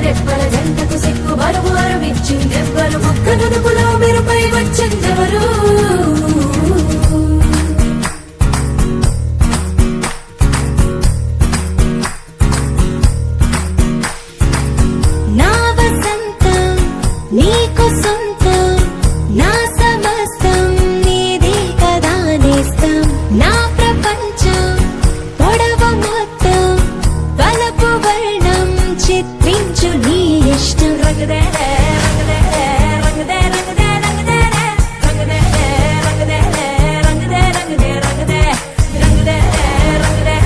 రెప్పల జంటకు సిక్కు బరువు అరువిచ్చిందెవ్వరు ఒక్క నునుపులో మెరుపై వచ్చిందెవరు నా వసంతం నీకు సొంతం నా సమస్తం నీది కదా నేస్తం నా ప్రపంచం పొడవు మొత్తం వలపు వర్ణం చిత్రించు నీ ఇష్టం రంగుదే రంగుదే రంగుదే రంగుదే రంగుదే రంగుదే రంగుదే రంగుదే రంగుదే రంగుదే రంగుదే రంగుదే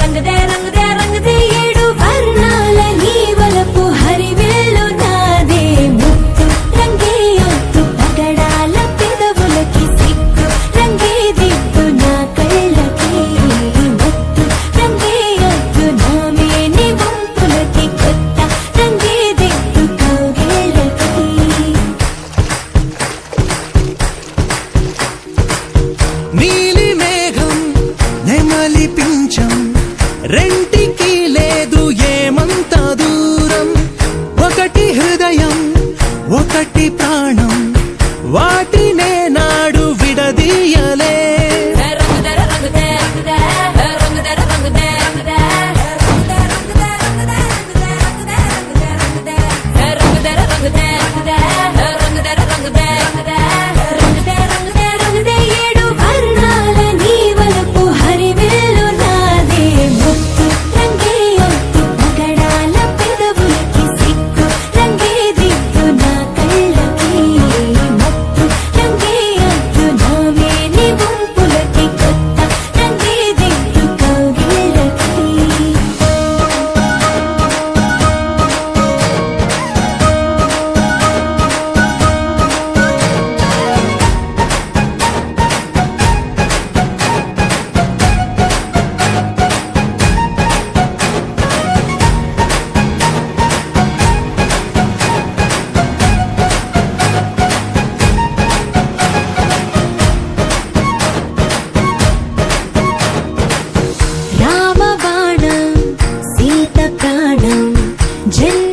రంగుదే రంగుదే రంగుదే ఏడు వర్ణాల నీ వలపు హరివేలు నాదే ముత్తు రంగే ఒత్తు పగడాల పెదవులకి సిగ్గు రంగే దిద్దు నా కళ్ళకి మత్తు రంగే ఒత్తు నా మేని వంపులకి కొత్త రంగే దిద్దు కౌగిళ్ళకి నీలి మేఘం నెమలి పించం రెంటికి లేదు ఏమంత దూరం ఒకటి హృదయం ఒకటి ప్రాణం వాటినే నాడు విడదీయలే రంగుదే రంగుదే రంగుదే రంగుదే రంగుదే రంగుదే రంగుదే రంగుదే రంగుదే రంగుదే రంగుదే రంగుదే రంగుదే రంగుదే ఏడు వర్ణాల నీ వలపు హరివేలు నాదే ముత్తు రంగే ఒత్తు పగడాల పెదవులకి సిగ్గు రంగే దిద్దు నా కళ్ళకి మత్తు రంగే ఒత్తు నా మేని వంపులకి కొత్త రంగే దిద్దు కౌగిళ్ళకి రామబాణం సీత ప్రాణం జన్మ